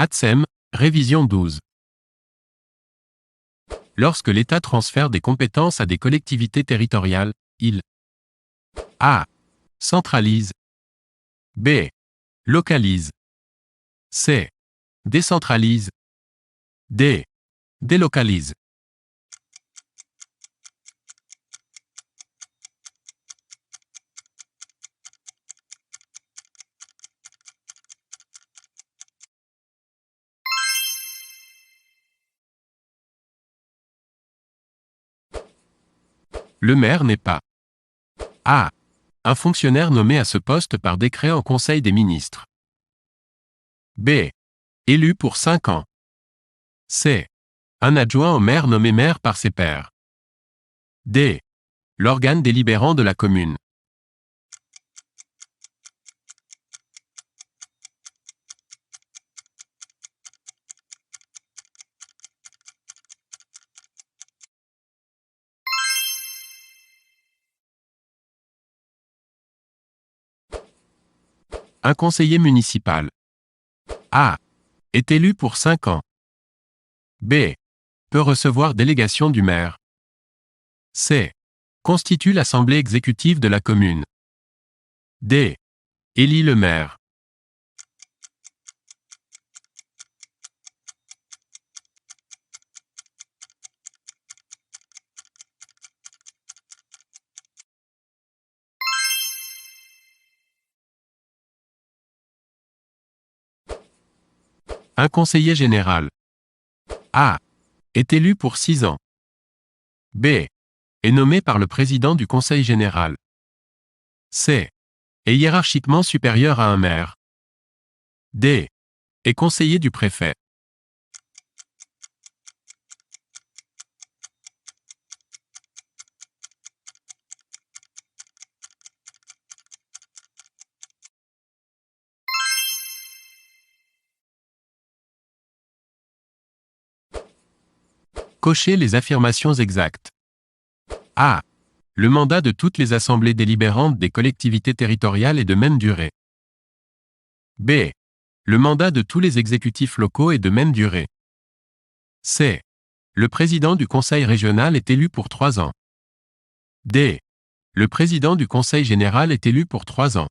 ATSEM, révision 12. Lorsque l'État transfère des compétences à des collectivités territoriales, il A. Centralise. B. Localise. C. Décentralise. D. Délocalise. Le maire n'est pas A. Un fonctionnaire nommé à ce poste par décret en Conseil des ministres. B. Élu pour 5 ans. C. Un adjoint au maire nommé maire par ses pairs. D. L'organe délibérant de la commune. Un conseiller municipal. A. Est élu pour 5 ans. B. Peut recevoir délégation du maire. C. Constitue l'assemblée exécutive de la commune. D. Élit le maire. Un conseiller général. A. Est élu pour 6 ans. B. Est nommé par le président du conseil général. C. Est hiérarchiquement supérieur à un maire. D. Est conseiller du préfet. Cochez les affirmations exactes. A. Le mandat de toutes les assemblées délibérantes des collectivités territoriales est de même durée. B. Le mandat de tous les exécutifs locaux est de même durée. C. Le président du conseil régional est élu pour 3 ans. D. Le président du conseil général est élu pour 3 ans.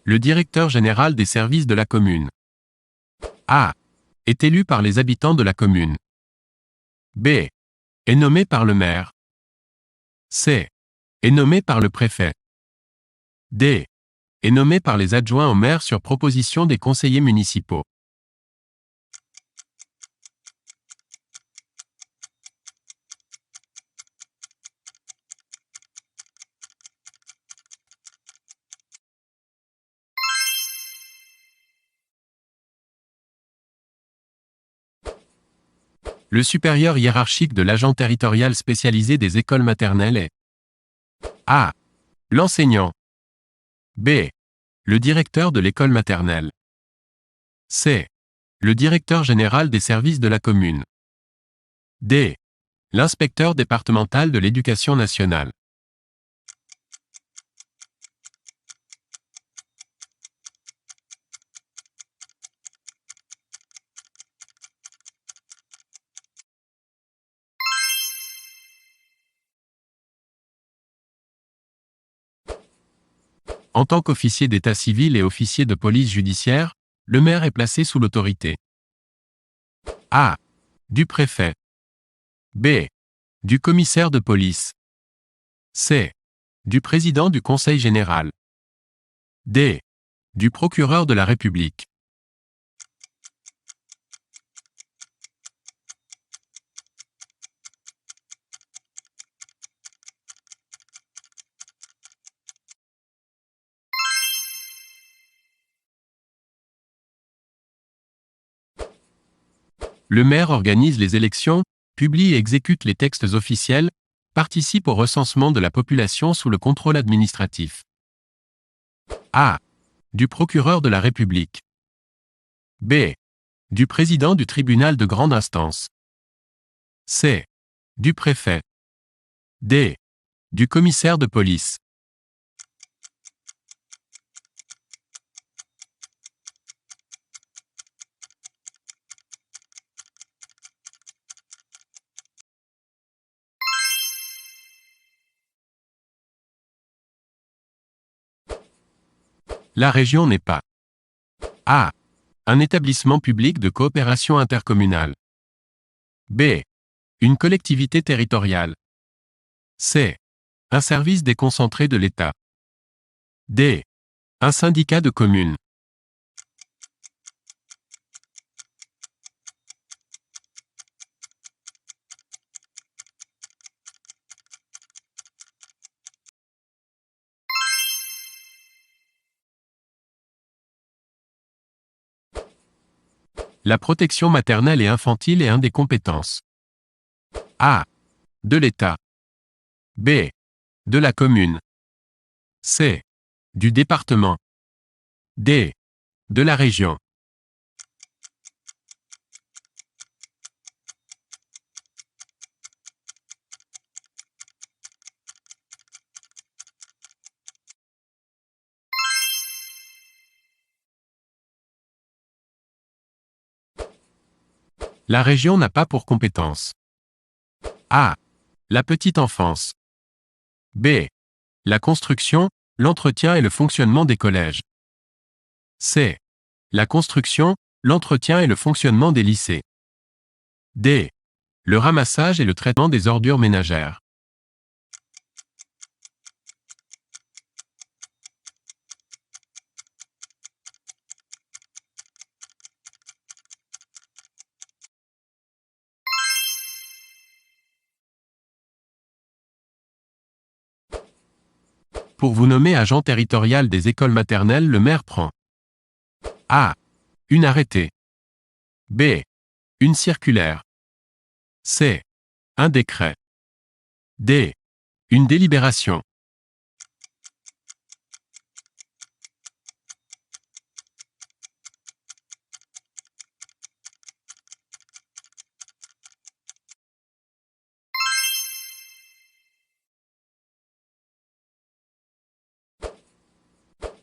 Le directeur général des services de la commune. A. Est élu par les habitants de la commune. B. Est nommé par le maire. C. Est nommé par le préfet. D. Est nommé par les adjoints au maire sur proposition des conseillers municipaux. Le supérieur hiérarchique de l'agent territorial spécialisé des écoles maternelles est A. L'enseignant. B. Le directeur de l'école maternelle. C. Le directeur général des services de la commune. D. L'inspecteur départemental de l'éducation nationale. En tant qu'officier d'état civil et officier de police judiciaire, le maire est placé sous l'autorité A. Du préfet. B. Du commissaire de police. C. Du président du conseil général. D. Du procureur de la République. Le maire organise les élections, publie et exécute les textes officiels, participe au recensement de la population sous le contrôle administratif. A. Du procureur de la République. B. Du président du tribunal de grande instance. C. Du préfet. D. Du commissaire de police. La région n'est pas A. Un établissement public de coopération intercommunale. B. Une collectivité territoriale. C. Un service déconcentré de l'État. D. Un syndicat de communes. La protection maternelle et infantile est un des compétences. A. De l'État. B. De la commune. C. Du département. D. De la région. La région n'a pas pour compétence. A. La petite enfance. B. La construction, l'entretien et le fonctionnement des collèges. C. La construction, l'entretien et le fonctionnement des lycées. D. Le ramassage et le traitement des ordures ménagères. Pour vous nommer agent territorial des écoles maternelles, le maire prend A. Une arrêté. B. Une circulaire. C. Un décret. D. Une délibération.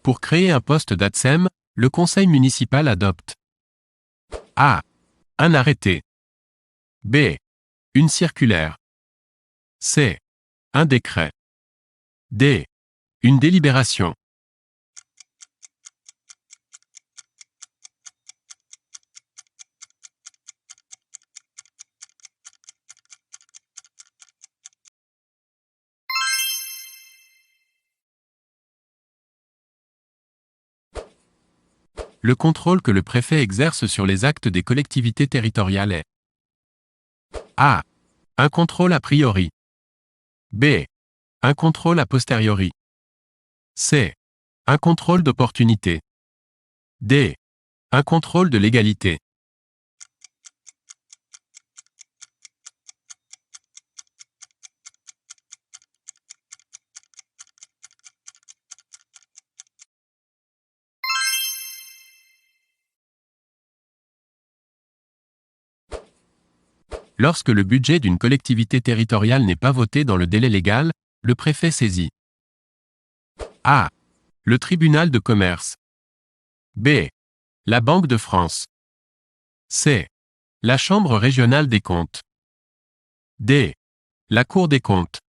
Pour créer un poste d'ATSEM, le conseil municipal adopte A. Un arrêté. B. Une circulaire. C. Un décret. D. Une délibération. Le contrôle que le préfet exerce sur les actes des collectivités territoriales est A. Un contrôle a priori. B. Un contrôle a posteriori. C. Un contrôle d'opportunité. D. Un contrôle de légalité. Lorsque le budget d'une collectivité territoriale n'est pas voté dans le délai légal, le préfet saisit A. Le tribunal de commerce. B. La Banque de France. C. La Chambre régionale des comptes. D. La Cour des comptes.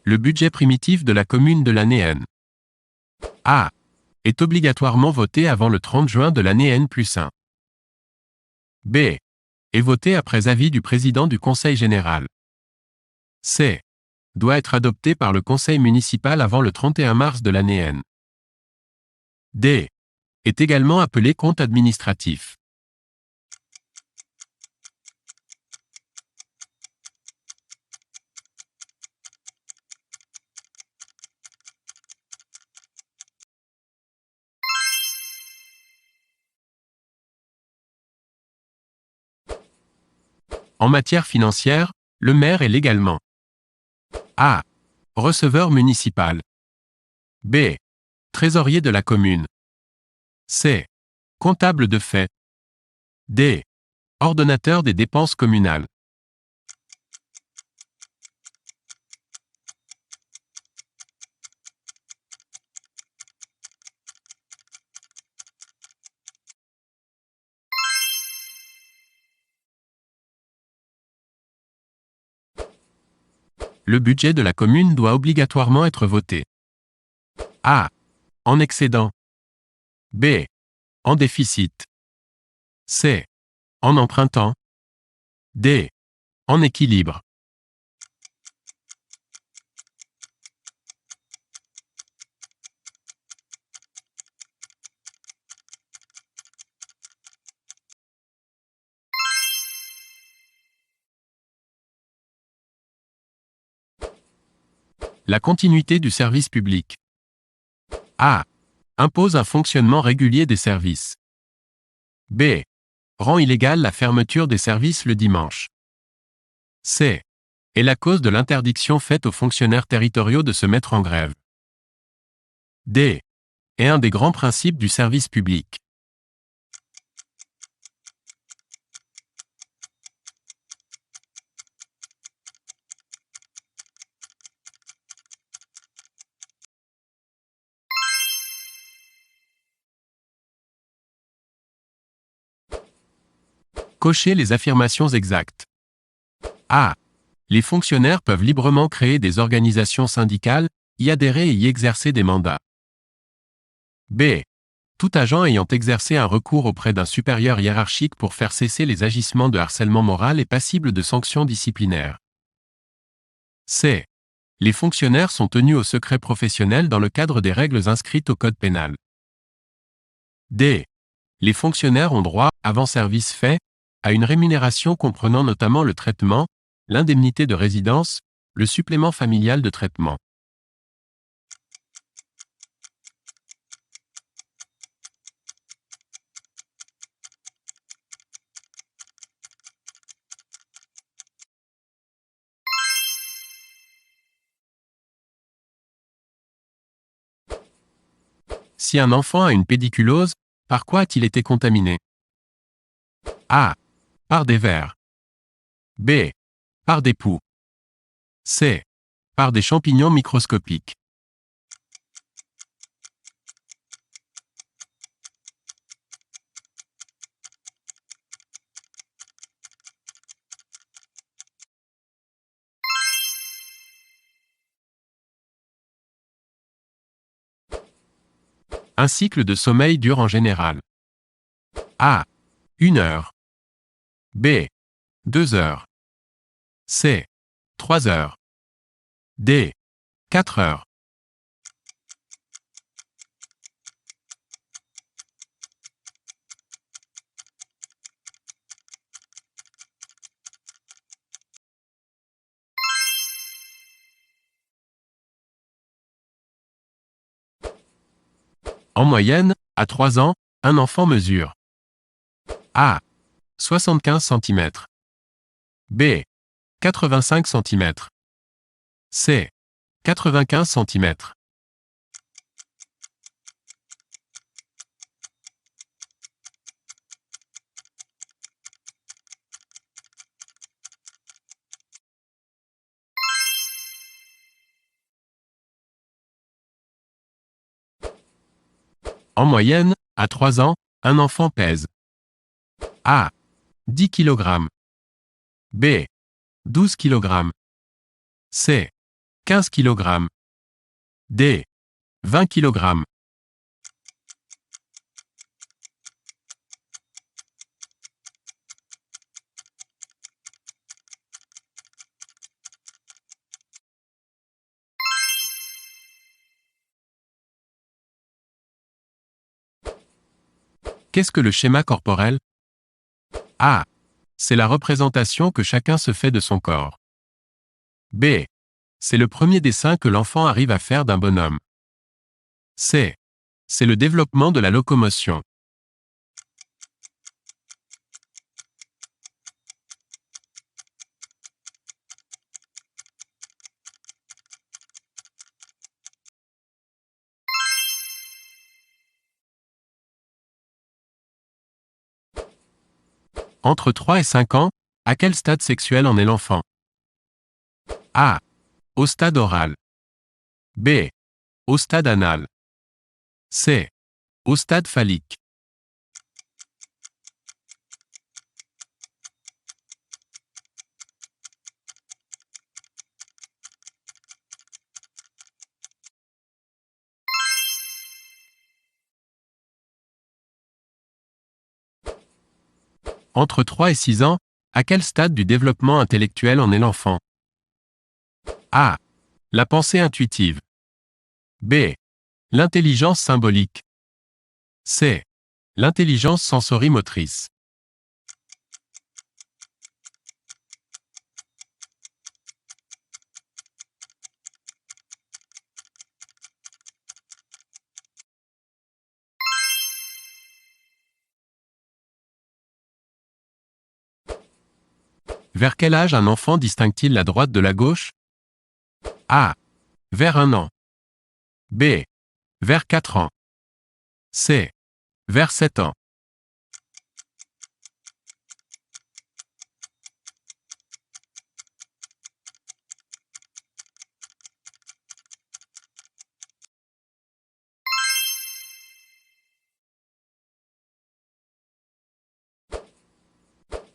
Le budget primitif de la commune de l'année N. A. Est obligatoirement voté avant le 30 juin de l'année N+1. B. Est voté après avis du président du conseil général. C. Doit être adopté par le conseil municipal avant le 31 mars de l'année N. D. Est également appelé compte administratif. En matière financière, le maire est légalement A. Receveur municipal. B. Trésorier de la commune. C. Comptable de fait. D. Ordonnateur des dépenses communales. Le budget de la commune doit obligatoirement être voté. A. En excédent. B. En déficit. C. En empruntant. D. En équilibre. La continuité du service public. A. Impose un fonctionnement régulier des services. B. Rend illégale la fermeture des services le dimanche. C. Est la cause de l'interdiction faite aux fonctionnaires territoriaux de se mettre en grève. D. Est un des grands principes du service public. Cochez les affirmations exactes. A. Les fonctionnaires peuvent librement créer des organisations syndicales, y adhérer et y exercer des mandats. B. Tout agent ayant exercé un recours auprès d'un supérieur hiérarchique pour faire cesser les agissements de harcèlement moral est passible de sanctions disciplinaires. C. Les fonctionnaires sont tenus au secret professionnel dans le cadre des règles inscrites au Code pénal. D. Les fonctionnaires ont droit, avant service fait, à une rémunération comprenant notamment le traitement, l'indemnité de résidence, le supplément familial de traitement. Si un enfant a une pédiculose, par quoi a-t-il été contaminé? A. Par des vers. B. Par des poux. C. Par des champignons microscopiques. Un cycle de sommeil dure en général. A. 1 heure. B. 2 heures. C. 3 heures. D. 4 heures. En moyenne, à 3 ans, un enfant mesure A. 75 cm. B. 85 cm. C. 95 cm. En moyenne, à 3 ans, un enfant pèse A. 10 kg. B. 12 kg. C. 15 kg. D. 20 kg. Qu'est-ce que le schéma corporel? A. C'est la représentation que chacun se fait de son corps. B. C'est le premier dessin que l'enfant arrive à faire d'un bonhomme. C. C'est le développement de la locomotion. Entre 3 et 5 ans, à quel stade sexuel en est l'enfant? A. Au stade oral. B. Au stade anal. C. Au stade phallique. Entre 3 et 6 ans, à quel stade du développement intellectuel en est l'enfant? A. La pensée intuitive. B. L'intelligence symbolique. C. L'intelligence sensorimotrice. Vers quel âge un enfant distingue-t-il la droite de la gauche? A. Vers 1 an. B. Vers 4 ans. C. Vers 7 ans.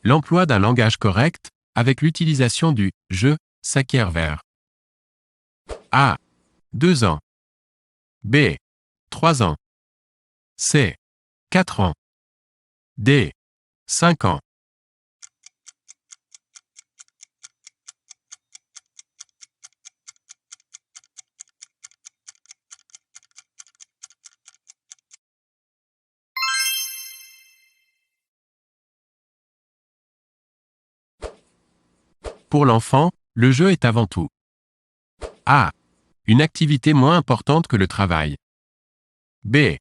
L'emploi d'un langage correct, avec l'utilisation du « je » s'acquiert vers A. 2 ans. B. 3 ans. C. 4 ans. D. 5 ans. Pour l'enfant, le jeu est avant tout A. Une activité moins importante que le travail. B.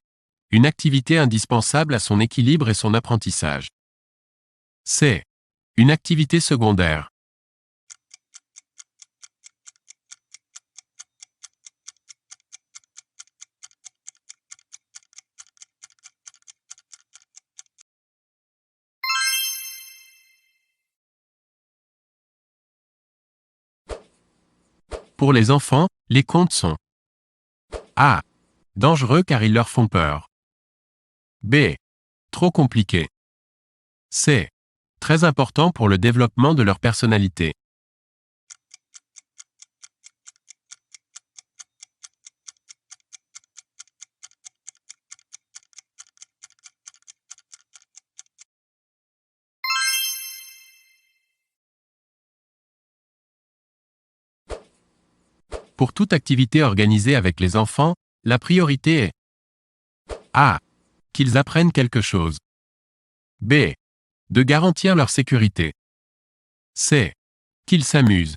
Une activité indispensable à son équilibre et son apprentissage. C. Une activité secondaire. Pour les enfants, les contes sont A. Dangereux car ils leur font peur. B. Trop compliqués. C. Très important pour le développement de leur personnalité. Pour toute activité organisée avec les enfants, la priorité est A. Qu'ils apprennent quelque chose. B. De garantir leur sécurité. C. Qu'ils s'amusent.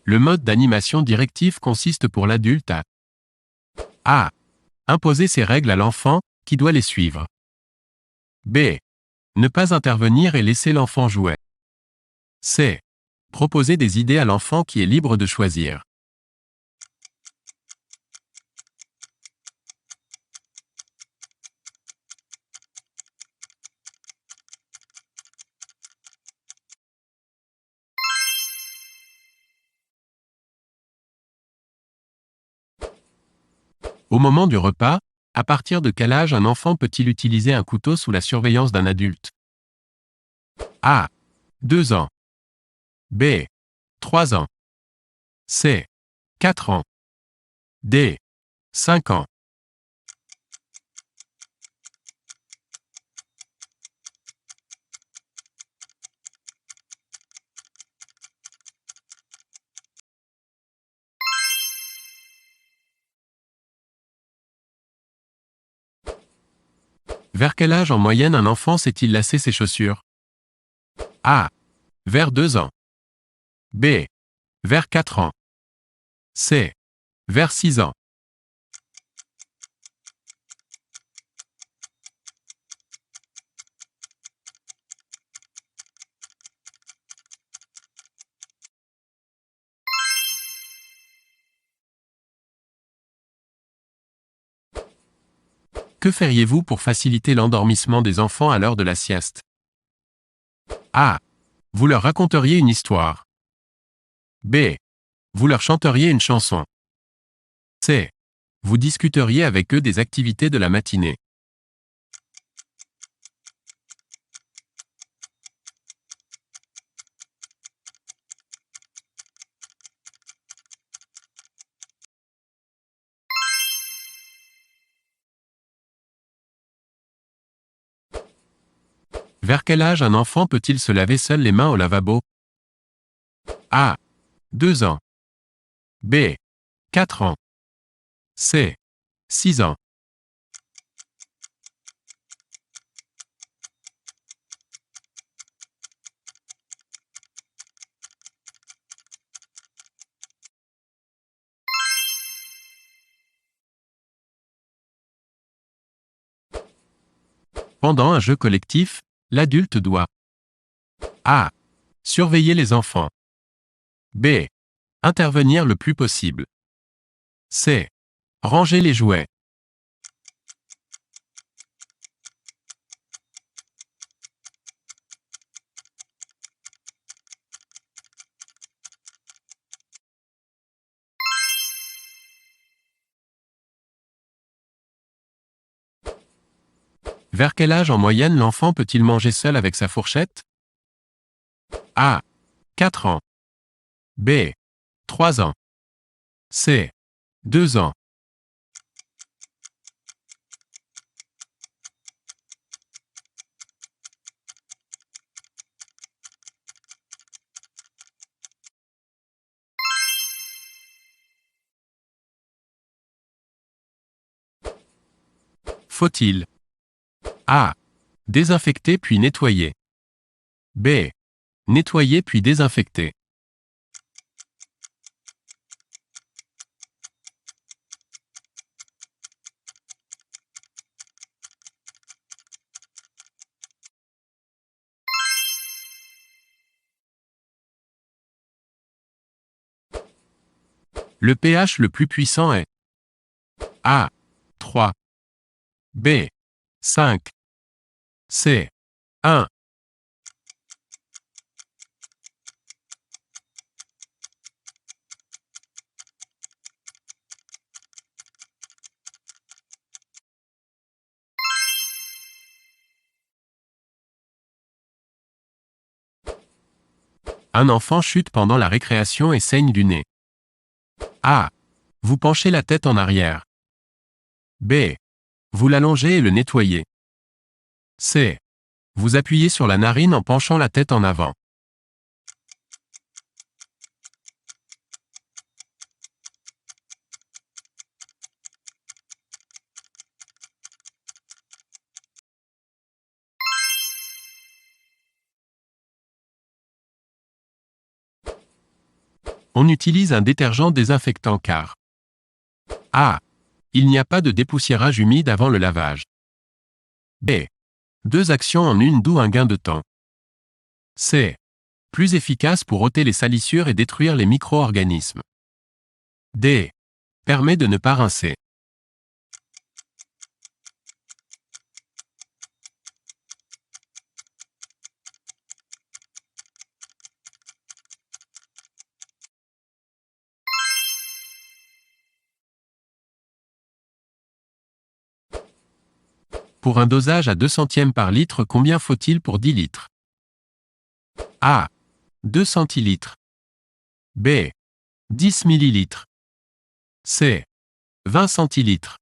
Le mode d'animation directif consiste pour l'adulte à A. Imposer ses règles à l'enfant, qui doit les suivre. B. Ne pas intervenir et laisser l'enfant jouer. C. Proposer des idées à l'enfant qui est libre de choisir. Au moment du repas, à partir de quel âge un enfant peut-il utiliser un couteau sous la surveillance d'un adulte? A. 2 ans. B. 3 ans. C. 4 ans. D. 5 ans. Vers quel âge en moyenne un enfant sait-il lasser ses chaussures? A. Vers 2 ans. B. Vers 4 ans. C. Vers 6 ans. Que feriez-vous pour faciliter l'endormissement des enfants à l'heure de la sieste? A. Vous leur raconteriez une histoire. B. Vous leur chanteriez une chanson. C. Vous discuteriez avec eux des activités de la matinée. Vers quel âge un enfant peut-il se laver seul les mains au lavabo? A. 2 ans. B. 4 ans. C. 6 ans. Pendant un jeu collectif, l'adulte doit A. Surveiller les enfants. B. Intervenir le plus possible. C. Ranger les jouets. Vers quel âge en moyenne l'enfant peut-il manger seul avec sa fourchette? A. 4 ans. B. 3 ans. C. 2 ans. Faut-il A. Désinfecter puis nettoyer. B. Nettoyer puis désinfecter. Le pH le plus puissant est A. 3. B. 5. C. 1. Un enfant chute pendant la récréation et saigne du nez. A. Vous penchez la tête en arrière. B. Vous l'allongez et le nettoyez. C. Vous appuyez sur la narine en penchant la tête en avant. On utilise un détergent désinfectant car A. Il n'y a pas de dépoussiérage humide avant le lavage. B. 2 actions en une, d'où un gain de temps. C. Plus efficace pour ôter les salissures et détruire les micro-organismes. D. Permet de ne pas rincer. Pour un dosage à 2 centièmes par litre, combien faut-il pour 10 litres? A. 2 centilitres. B. 10 millilitres. C. 20 centilitres.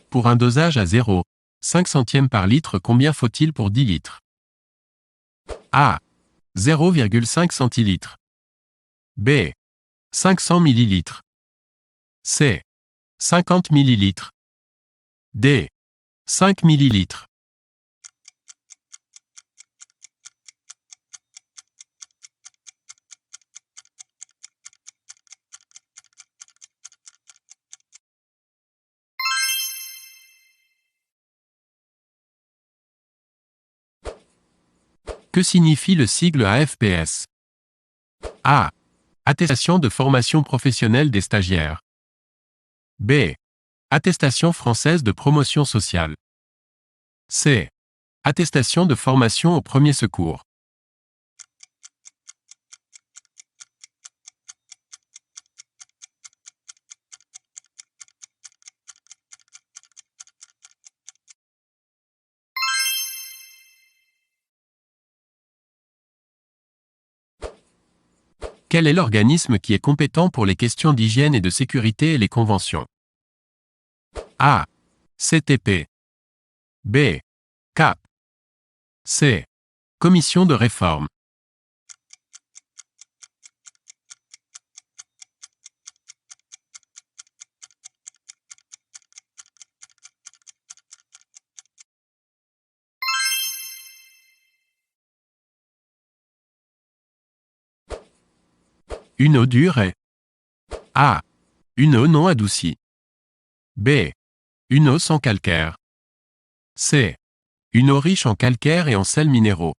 Pour un dosage à 0,5 centièmes par litre, combien faut-il pour 10 litres? A. 0,5 centilitres. B. 500 millilitres. C. 50 millilitres. D. 5 millilitres. Que signifie le sigle AFPS? A. Attestation de formation professionnelle des stagiaires. B. Attestation française de promotion sociale. C. Attestation de formation aux premiers secours. Quel est l'organisme qui est compétent pour les questions d'hygiène et de sécurité et les conventions? A. CTP. B. CAP. C. Commission de réforme. Une eau dure est A. Une eau non adoucie. B. Une eau sans calcaire. C. Une eau riche en calcaire et en sels minéraux.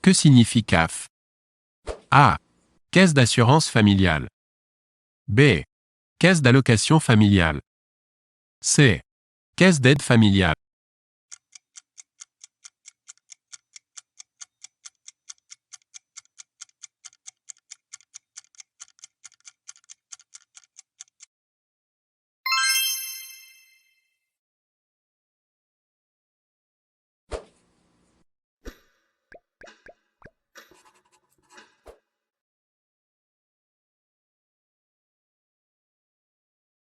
Que signifie CAF? A. Caisse d'assurance familiale. B. Caisse d'allocation familiale. C. Caisse d'aide familiale.